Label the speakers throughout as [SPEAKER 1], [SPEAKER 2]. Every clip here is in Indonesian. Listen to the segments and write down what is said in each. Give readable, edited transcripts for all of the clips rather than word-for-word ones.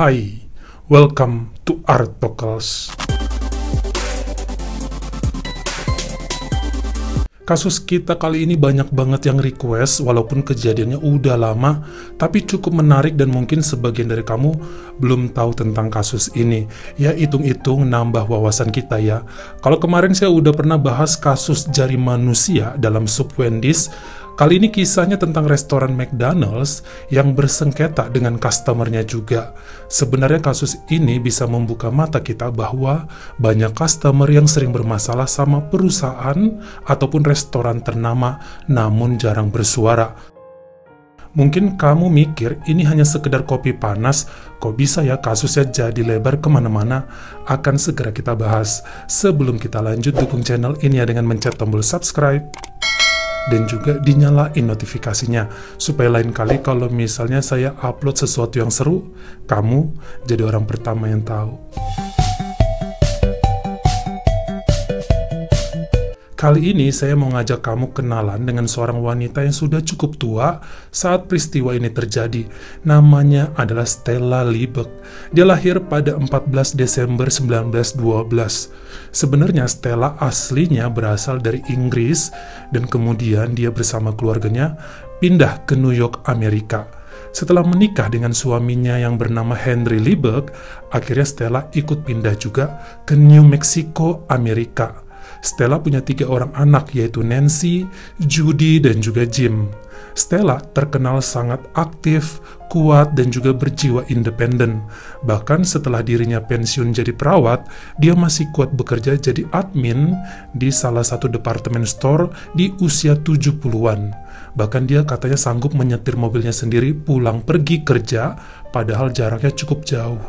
[SPEAKER 1] Hai, welcome to Art Talkers. Kasus kita kali ini banyak banget yang request, walaupun kejadiannya udah lama, tapi cukup menarik dan mungkin sebagian dari kamu belum tahu tentang kasus ini. Ya hitung-hitung nambah wawasan kita ya. Kalau kemarin saya udah pernah bahas kasus jari manusia dalam sup Wendy's, kali ini kisahnya tentang restoran McDonald's yang bersengketa dengan customernya juga. Sebenarnya kasus ini bisa membuka mata kita bahwa banyak customer yang sering bermasalah sama perusahaan ataupun restoran ternama namun jarang bersuara. Mungkin kamu mikir ini hanya sekedar kopi panas, kok bisa ya kasusnya jadi lebar kemana-mana? Akan segera kita bahas. Sebelum kita lanjut, dukung channel ini ya dengan mencet tombol subscribe dan juga dinyalain notifikasinya supaya lain kali kalau misalnya saya upload sesuatu yang seru, kamu jadi orang pertama yang tahu. Kali ini saya mau ngajak kamu kenalan dengan seorang wanita yang sudah cukup tua saat peristiwa ini terjadi. Namanya adalah Stella Liebeck. Dia lahir pada 14 Desember 1912. Sebenarnya Stella aslinya berasal dari Inggris dan kemudian dia bersama keluarganya pindah ke New York, Amerika. Setelah menikah dengan suaminya yang bernama Henry Liebeck, akhirnya Stella ikut pindah juga ke New Mexico, Amerika. Stella punya 3 orang anak, yaitu Nancy, Judy, dan juga Jim. Stella terkenal sangat aktif, kuat, dan juga berjiwa independen. Bahkan setelah dirinya pensiun jadi perawat, dia masih kuat bekerja jadi admin di salah satu department store di usia 70-an. Bahkan dia katanya sanggup menyetir mobilnya sendiri pulang pergi kerja, padahal jaraknya cukup jauh.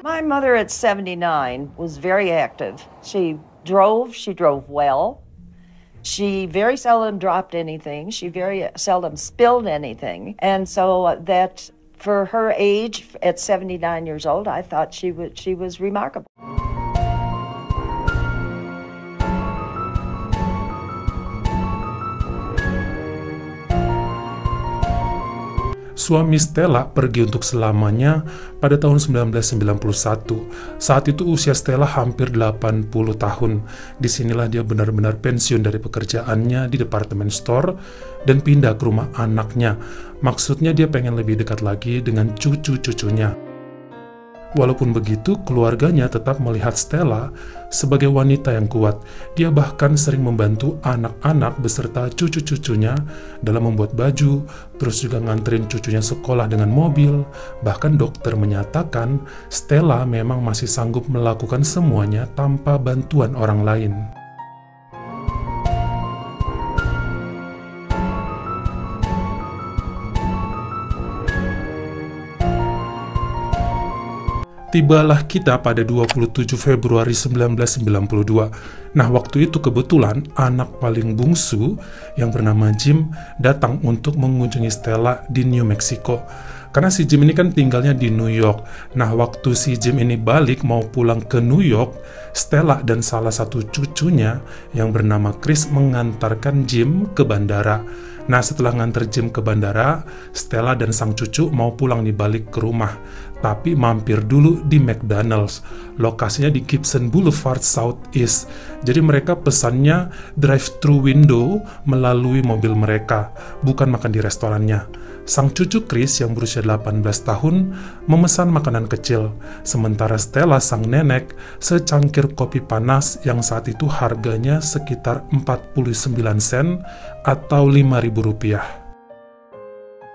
[SPEAKER 2] My mother at 79 was very active. She drove well. She very seldom dropped anything. She very seldom spilled anything. And so that for her age at 79 years old, I thought she was remarkable.
[SPEAKER 1] Suami Stella pergi untuk selamanya pada tahun 1991. Saat itu usia Stella hampir 80 tahun. Disinilah dia benar-benar pensiun dari pekerjaannya di department store dan pindah ke rumah anaknya. Maksudnya dia pengen lebih dekat lagi dengan cucu-cucunya. Walaupun begitu, keluarganya tetap melihat Stella sebagai wanita yang kuat. Dia bahkan sering membantu anak-anak beserta cucu-cucunya dalam membuat baju, terus juga nganterin cucunya sekolah dengan mobil. Bahkan dokter menyatakan Stella memang masih sanggup melakukan semuanya tanpa bantuan orang lain. Tibalah kita pada 27 Februari 1992. Nah, waktu itu kebetulan anak paling bungsu yang bernama Jim datang untuk mengunjungi Stella di New Mexico. Karena si Jim ini kan tinggalnya di New York. Nah, waktu si Jim ini balik mau pulang ke New York, Stella dan salah satu cucunya yang bernama Chris mengantarkan Jim ke bandara. Nah, setelah nganter Jim ke bandara, Stella dan sang cucu mau pulang nih balik ke rumah. Tapi mampir dulu di McDonald's. Lokasinya di Gibson Boulevard Southeast. Jadi mereka pesannya drive-thru window melalui mobil mereka, bukan makan di restorannya. Sang cucu Chris yang berusia 18 tahun memesan makanan kecil, sementara Stella sang nenek secangkir kopi panas yang saat itu harganya sekitar 49 sen atau 5.000 rupiah.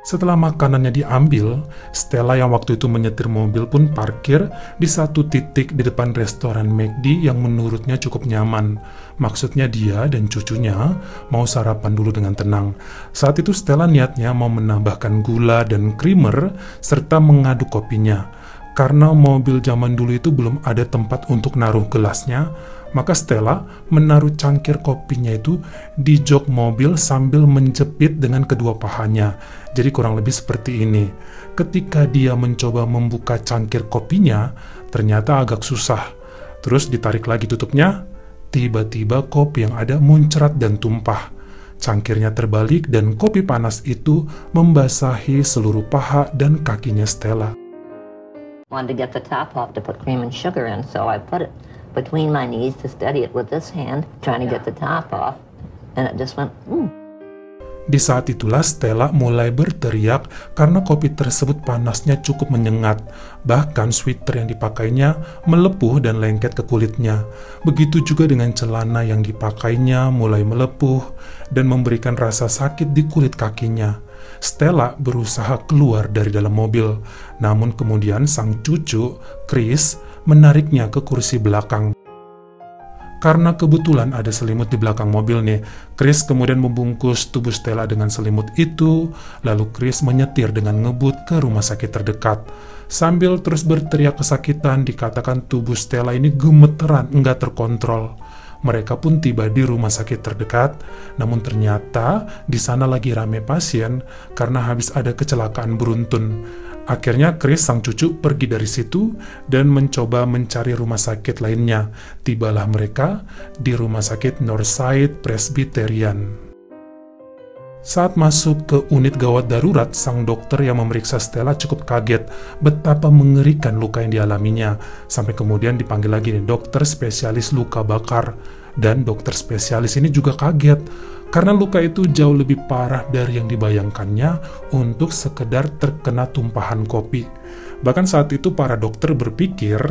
[SPEAKER 1] Setelah makanannya diambil, Stella yang waktu itu menyetir mobil pun parkir di satu titik di depan restoran McD yang menurutnya cukup nyaman. Maksudnya dia dan cucunya mau sarapan dulu dengan tenang. Saat itu Stella niatnya mau menambahkan gula dan creamer serta mengaduk kopinya. Karena mobil zaman dulu itu belum ada tempat untuk naruh gelasnya, maka Stella menaruh cangkir kopinya itu di jok mobil sambil menjepit dengan kedua pahanya. Jadi kurang lebih seperti ini. Ketika dia mencoba membuka cangkir kopinya, ternyata agak susah. Terus ditarik lagi tutupnya, tiba-tiba kopi yang ada muncrat dan tumpah. Cangkirnya terbalik dan kopi panas itu membasahi seluruh paha dan kakinya Stella.
[SPEAKER 3] Wanted to get the top off to put cream and sugar in, so I put it between my knees to steady it with this hand, trying to get the top off, and it just went,
[SPEAKER 1] Di saat itulah Stella mulai berteriak karena kopi tersebut panasnya cukup menyengat. Bahkan sweater yang dipakainya melepuh dan lengket ke kulitnya. Begitu juga dengan celana yang dipakainya mulai melepuh dan memberikan rasa sakit di kulit kakinya. Stella berusaha keluar dari dalam mobil, namun kemudian sang cucu, Chris, menariknya ke kursi belakang. Karena kebetulan ada selimut di belakang mobil nih, Chris kemudian membungkus tubuh Stella dengan selimut itu, lalu Chris menyetir dengan ngebut ke rumah sakit terdekat. Sambil terus berteriak kesakitan, dikatakan tubuh Stella ini gemeteran, nggak terkontrol. Mereka pun tiba di rumah sakit terdekat, namun ternyata di sana lagi rame pasien karena habis ada kecelakaan beruntun. Akhirnya Chris sang cucu pergi dari situ dan mencoba mencari rumah sakit lainnya. Tibalah mereka di rumah sakit Northside Presbyterian. Saat masuk ke unit gawat darurat, sang dokter yang memeriksa Stella cukup kaget betapa mengerikan luka yang dialaminya. Sampai kemudian dipanggil lagi nih dokter spesialis luka bakar. Dan dokter spesialis ini juga kaget karena luka itu jauh lebih parah dari yang dibayangkannya untuk sekedar terkena tumpahan kopi. Bahkan saat itu para dokter berpikir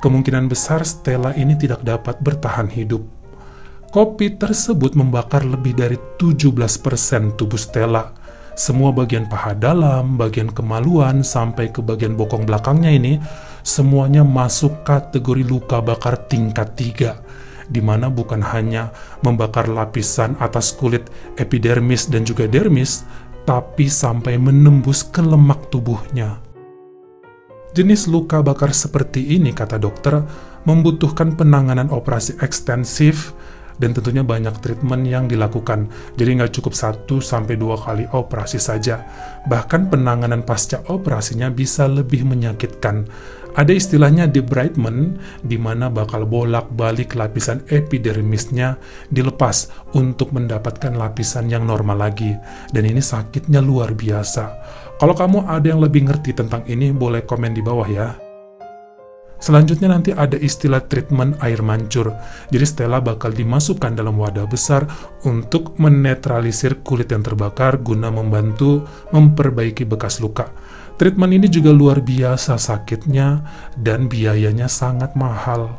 [SPEAKER 1] kemungkinan besar Stella ini tidak dapat bertahan hidup. Kopi tersebut membakar lebih dari 17% tubuh Stella. Semua bagian paha dalam, bagian kemaluan, sampai ke bagian bokong belakangnya ini, semuanya masuk kategori luka bakar tingkat 3. Di mana bukan hanya membakar lapisan atas kulit epidermis dan juga dermis, tapi sampai menembus ke lemak tubuhnya. Jenis luka bakar seperti ini, kata dokter, membutuhkan penanganan operasi ekstensif dan tentunya banyak treatment yang dilakukan. Jadi nggak cukup 1-2 kali operasi saja. Bahkan penanganan pasca operasinya bisa lebih menyakitkan. Ada istilahnya debridement, di mana bakal bolak-balik lapisan epidermisnya dilepas untuk mendapatkan lapisan yang normal lagi. Dan ini sakitnya luar biasa. Kalau kamu ada yang lebih ngerti tentang ini, boleh komen di bawah ya. Selanjutnya nanti ada istilah treatment air mancur. Jadi Stella bakal dimasukkan dalam wadah besar untuk menetralisir kulit yang terbakar guna membantu memperbaiki bekas luka. Treatment ini juga luar biasa sakitnya dan biayanya sangat mahal.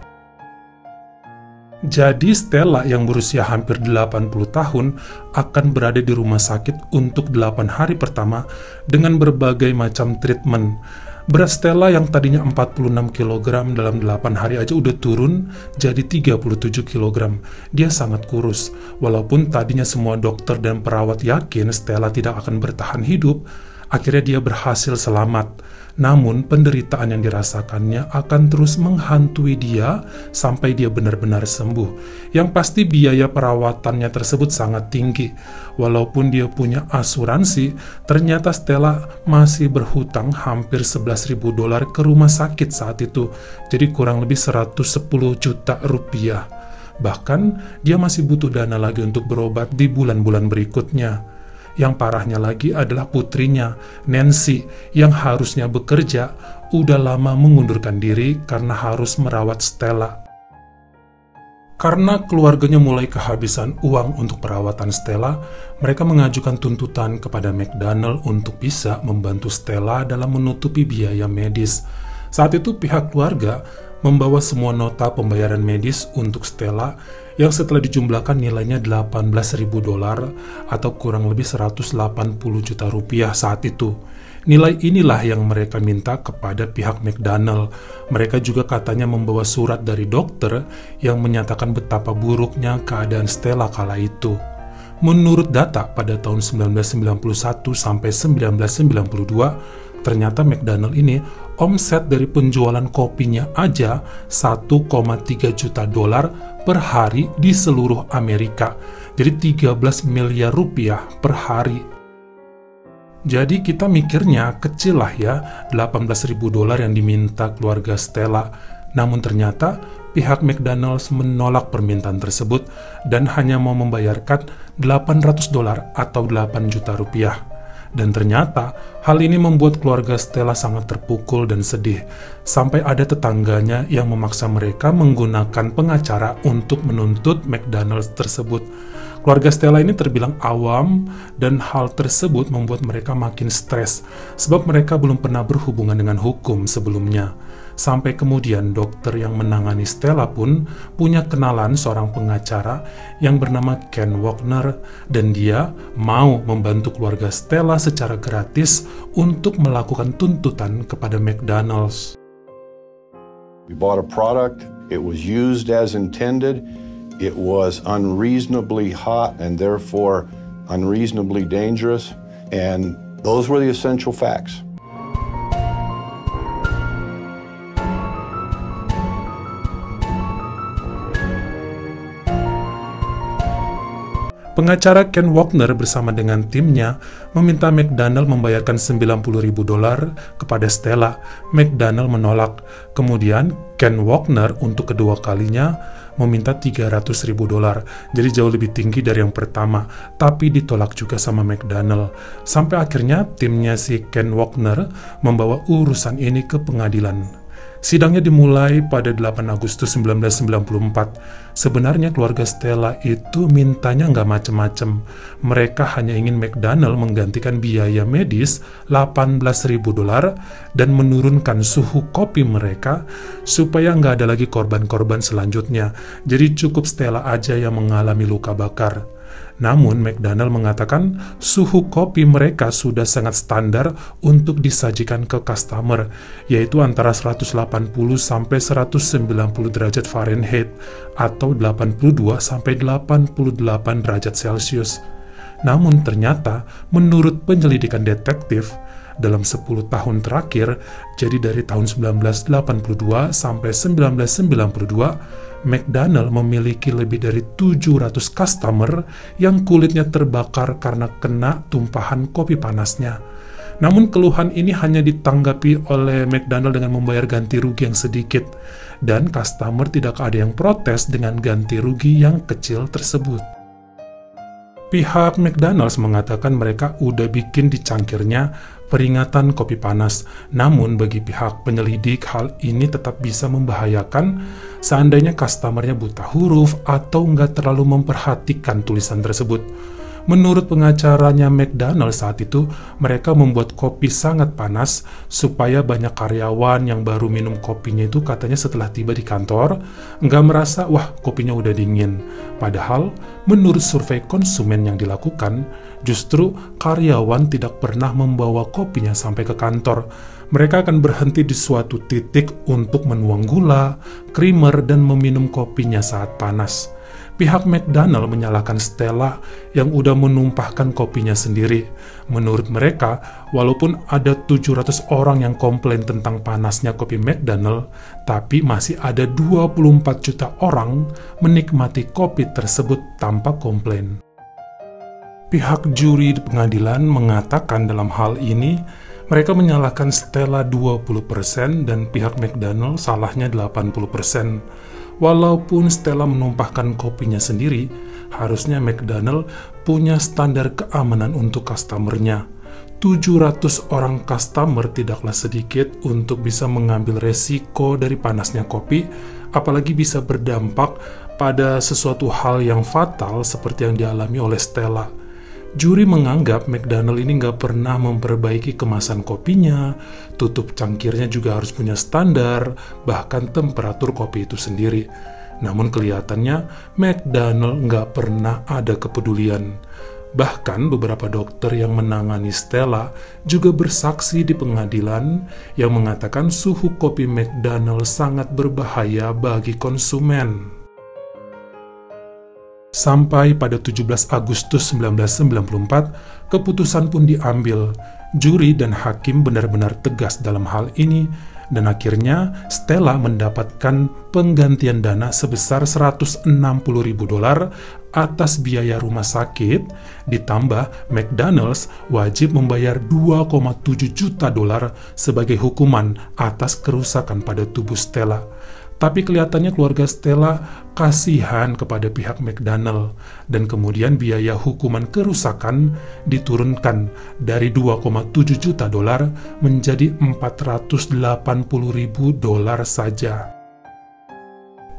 [SPEAKER 1] Jadi Stella yang berusia hampir 80 tahun akan berada di rumah sakit untuk 8 hari pertama dengan berbagai macam treatment. Berat Stella yang tadinya 46 kg dalam 8 hari aja udah turun jadi 37 kg. Dia sangat kurus. Walaupun tadinya semua dokter dan perawat yakin Stella tidak akan bertahan hidup, akhirnya dia berhasil selamat. Namun penderitaan yang dirasakannya akan terus menghantui dia sampai dia benar-benar sembuh. Yang pasti biaya perawatannya tersebut sangat tinggi. Walaupun dia punya asuransi, ternyata Stella masih berhutang hampir $11.000 ke rumah sakit saat itu. Jadi kurang lebih 110 juta rupiah. Bahkan dia masih butuh dana lagi untuk berobat di bulan-bulan berikutnya. Yang parahnya lagi adalah putrinya, Nancy, yang harusnya bekerja, udah lama mengundurkan diri karena harus merawat Stella. Karena keluarganya mulai kehabisan uang untuk perawatan Stella, mereka mengajukan tuntutan kepada McDonald untuk bisa membantu Stella dalam menutupi biaya medis. Saat itu pihak keluarga membawa semua nota pembayaran medis untuk Stella yang setelah dijumlahkan nilainya $18.000 atau kurang lebih 180 juta rupiah saat itu. Nilai inilah yang mereka minta kepada pihak McDonald. Mereka juga katanya membawa surat dari dokter yang menyatakan betapa buruknya keadaan Stella kala itu. Menurut data pada tahun 1991 sampai 1992, ternyata McDonald ini omset dari penjualan kopinya aja $1,3 juta per hari di seluruh Amerika. Jadi 13 miliar rupiah per hari. Jadi kita mikirnya kecil lah ya, $18.000 yang diminta keluarga Stella. Namun ternyata pihak McDonald's menolak permintaan tersebut dan hanya mau membayarkan $800 atau 8 juta rupiah. Dan ternyata hal ini membuat keluarga Stella sangat terpukul dan sedih, sampai ada tetangganya yang memaksa mereka menggunakan pengacara untuk menuntut McDonald's tersebut. Keluarga Stella ini terbilang awam dan hal tersebut membuat mereka makin stres, sebab mereka belum pernah berhubungan dengan hukum sebelumnya. Sampai kemudian dokter yang menangani Stella pun punya kenalan seorang pengacara yang bernama Ken Wagner, dan dia mau membantu keluarga Stella secara gratis untuk melakukan tuntutan kepada McDonald's.
[SPEAKER 4] We bought a product, it was used as intended, it was unreasonably hot and therefore unreasonably dangerous, and those were the essential facts.
[SPEAKER 1] Pengacara Ken Wagner bersama dengan timnya meminta McDonald membayarkan $90.000 kepada Stella. McDonald menolak. Kemudian Ken Wagner untuk kedua kalinya meminta $300.000. Jadi jauh lebih tinggi dari yang pertama, tapi ditolak juga sama McDonald. Sampai akhirnya timnya si Ken Wagner membawa urusan ini ke pengadilan. Sidangnya dimulai pada 8 Agustus 1994. Sebenarnya keluarga Stella itu mintanya nggak macem-macem. Mereka hanya ingin McDonald menggantikan biaya medis $18.000 dan menurunkan suhu kopi mereka supaya nggak ada lagi korban-korban selanjutnya. Jadi cukup Stella aja yang mengalami luka bakar. Namun McDonald mengatakan suhu kopi mereka sudah sangat standar untuk disajikan ke customer, yaitu antara 180 sampai 190 derajat Fahrenheit atau 82 sampai 88 derajat Celcius. Namun ternyata menurut penyelidikan detektif, dalam 10 tahun terakhir, jadi dari tahun 1982 sampai 1992, McDonald memiliki lebih dari 700 customer yang kulitnya terbakar karena kena tumpahan kopi panasnya. Namun keluhan ini hanya ditanggapi oleh McDonald dengan membayar ganti rugi yang sedikit, dan customer tidak ada yang protes dengan ganti rugi yang kecil tersebut. Pihak McDonald's mengatakan mereka udah bikin di cangkirnya peringatan kopi panas. Namun bagi pihak penyelidik hal ini tetap bisa membahayakan seandainya customernya buta huruf atau nggak terlalu memperhatikan tulisan tersebut. Menurut pengacaranya McDonald saat itu, mereka membuat kopi sangat panas supaya banyak karyawan yang baru minum kopinya itu katanya setelah tiba di kantor nggak merasa wah kopinya udah dingin. Padahal menurut survei konsumen yang dilakukan, justru karyawan tidak pernah membawa kopinya sampai ke kantor. Mereka akan berhenti di suatu titik untuk menuang gula, creamer, dan meminum kopinya saat panas. Pihak McDonald menyalahkan Stella yang udah menumpahkan kopinya sendiri. Menurut mereka, walaupun ada 700 orang yang komplain tentang panasnya kopi McDonald, tapi masih ada 24 juta orang menikmati kopi tersebut tanpa komplain. Pihak juri di pengadilan mengatakan dalam hal ini, mereka menyalahkan Stella 20% dan pihak McDonald salahnya 80%. Walaupun Stella menumpahkan kopinya sendiri, harusnya McDonald punya standar keamanan untuk customer-nya. 700 orang customer tidaklah sedikit untuk bisa mengambil resiko dari panasnya kopi, apalagi bisa berdampak pada sesuatu hal yang fatal seperti yang dialami oleh Stella. Juri menganggap McDonald ini nggak pernah memperbaiki kemasan kopinya, tutup cangkirnya juga harus punya standar, bahkan temperatur kopi itu sendiri. Namun kelihatannya McDonald nggak pernah ada kepedulian. Bahkan beberapa dokter yang menangani Stella juga bersaksi di pengadilan yang mengatakan suhu kopi McDonald sangat berbahaya bagi konsumen. Sampai pada 17 Agustus 1994, keputusan pun diambil. Juri dan hakim benar-benar tegas dalam hal ini, dan akhirnya Stella mendapatkan penggantian dana sebesar $160.000 atas biaya rumah sakit, ditambah McDonald's wajib membayar $2,7 juta sebagai hukuman atas kerusakan pada tubuh Stella. Tapi kelihatannya keluarga Stella kasihan kepada pihak McDonald, dan kemudian biaya hukuman kerusakan diturunkan dari 2,7 juta dolar menjadi 480.000 dolar saja.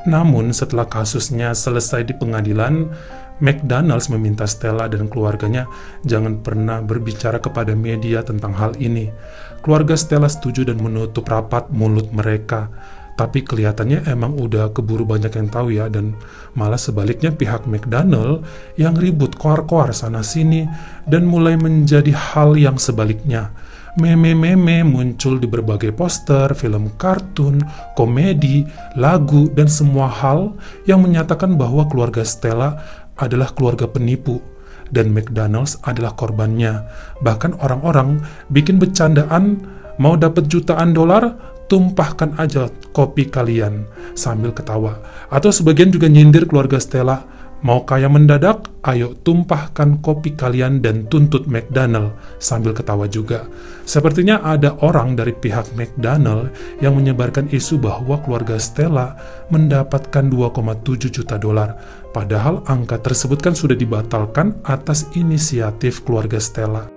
[SPEAKER 1] Namun setelah kasusnya selesai di pengadilan, McDonald's meminta Stella dan keluarganya jangan pernah berbicara kepada media tentang hal ini. Keluarga Stella setuju dan menutup rapat mulut mereka. Tapi kelihatannya emang udah keburu banyak yang tahu ya, dan malah sebaliknya pihak McDonald yang ribut koar-koar sana-sini dan mulai menjadi hal yang sebaliknya. Meme-meme muncul di berbagai poster, film kartun, komedi, lagu, dan semua hal yang menyatakan bahwa keluarga Stella adalah keluarga penipu dan McDonald's adalah korbannya. Bahkan orang-orang bikin bercandaan, mau dapat jutaan dolar, tumpahkan aja kopi kalian, sambil ketawa. Atau sebagian juga nyindir keluarga Stella, mau kaya mendadak, ayo tumpahkan kopi kalian dan tuntut McDonald, sambil ketawa juga. Sepertinya ada orang dari pihak McDonald yang menyebarkan isu bahwa keluarga Stella mendapatkan 2,7 juta dolar. Padahal angka tersebut kan sudah dibatalkan atas inisiatif keluarga Stella.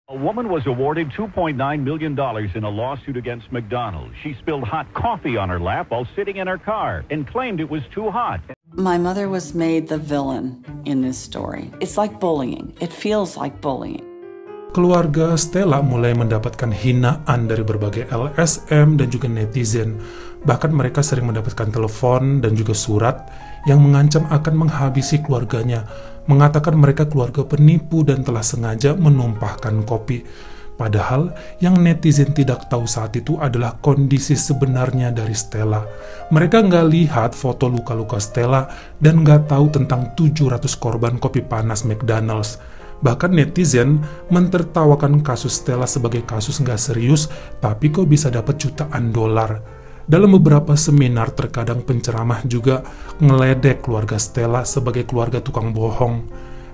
[SPEAKER 5] A woman was awarded $2.9 million in a lawsuit against McDonald's. She spilled hot coffee on her lap while sitting in her car and claimed it was too hot.
[SPEAKER 6] My mother was made the villain in this story. It's like bullying. It feels like bullying.
[SPEAKER 1] Keluarga Stella mulai mendapatkan hinaan dari berbagai LSM dan juga netizen. Bahkan mereka sering mendapatkan telepon dan juga surat yang mengancam akan menghabisi keluarganya, mengatakan mereka keluarga penipu dan telah sengaja menumpahkan kopi. Padahal yang netizen tidak tahu saat itu adalah kondisi sebenarnya dari Stella. Mereka nggak lihat foto luka-luka Stella dan nggak tahu tentang 700 korban kopi panas McDonald's. Bahkan netizen mentertawakan kasus Stella sebagai kasus nggak serius, tapi kok bisa dapat jutaan dolar. Dalam beberapa seminar, terkadang penceramah juga ngeledek keluarga Stella sebagai keluarga tukang bohong.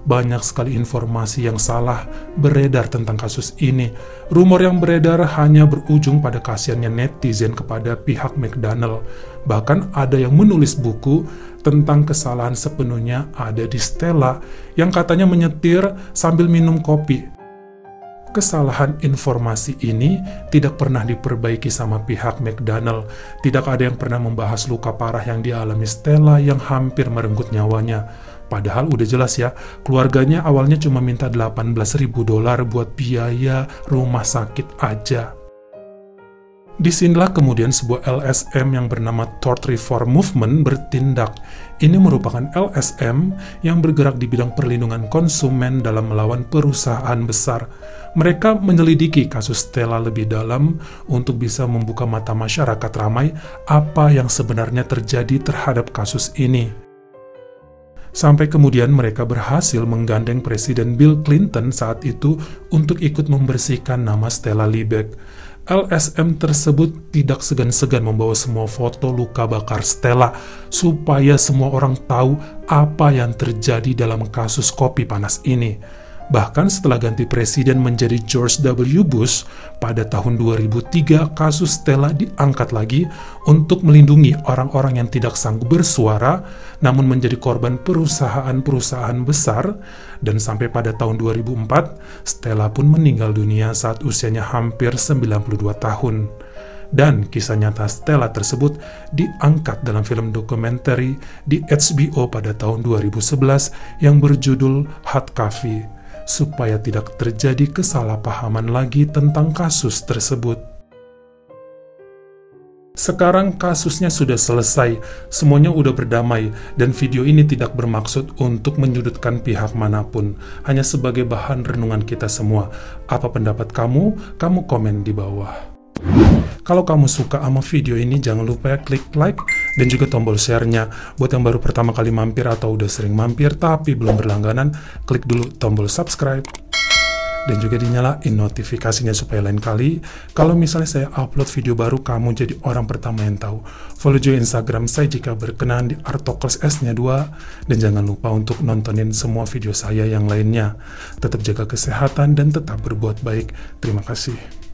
[SPEAKER 1] Banyak sekali informasi yang salah beredar tentang kasus ini. Rumor yang beredar hanya berujung pada kasihannya netizen kepada pihak McDonald. Bahkan ada yang menulis buku tentang kesalahan sepenuhnya ada di Stella yang katanya menyetir sambil minum kopi. Kesalahan informasi ini tidak pernah diperbaiki sama pihak McDonald. Tidak ada yang pernah membahas luka parah yang dialami Stella yang hampir merenggut nyawanya. Padahal udah jelas ya, keluarganya awalnya cuma minta 18.000 dolar buat biaya rumah sakit aja. Disinilah kemudian sebuah LSM yang bernama Tort Reform Movement bertindak. Ini merupakan LSM yang bergerak di bidang perlindungan konsumen dalam melawan perusahaan besar. Mereka menyelidiki kasus Stella lebih dalam untuk bisa membuka mata masyarakat ramai apa yang sebenarnya terjadi terhadap kasus ini. Sampai kemudian mereka berhasil menggandeng Presiden Bill Clinton saat itu untuk ikut membersihkan nama Stella Liebeck. LSM tersebut tidak segan-segan membawa semua foto luka bakar Stella supaya semua orang tahu apa yang terjadi dalam kasus kopi panas ini. Bahkan setelah ganti presiden menjadi George W. Bush, pada tahun 2003 kasus Stella diangkat lagi untuk melindungi orang-orang yang tidak sanggup bersuara namun menjadi korban perusahaan-perusahaan besar, dan sampai pada tahun 2004 Stella pun meninggal dunia saat usianya hampir 92 tahun. Dan kisah nyata Stella tersebut diangkat dalam film dokumenter di HBO pada tahun 2011 yang berjudul Hot Coffee, supaya tidak terjadi kesalahpahaman lagi tentang kasus tersebut. Sekarang kasusnya sudah selesai, semuanya udah berdamai, dan video ini tidak bermaksud untuk menyudutkan pihak manapun, hanya sebagai bahan renungan kita semua. Apa pendapat kamu? Kamu komen di bawah. Kalau kamu suka sama video ini, jangan lupa ya klik like dan juga tombol share-nya. Buat yang baru pertama kali mampir atau udah sering mampir tapi belum berlangganan, klik dulu tombol subscribe. Dan juga dinyalain notifikasinya supaya lain kali kalau misalnya saya upload video baru, kamu jadi orang pertama yang tahu. Follow juga Instagram saya jika berkenan di Artokles S-nya 2. Dan jangan lupa untuk nontonin semua video saya yang lainnya. Tetap jaga kesehatan dan tetap berbuat baik. Terima kasih.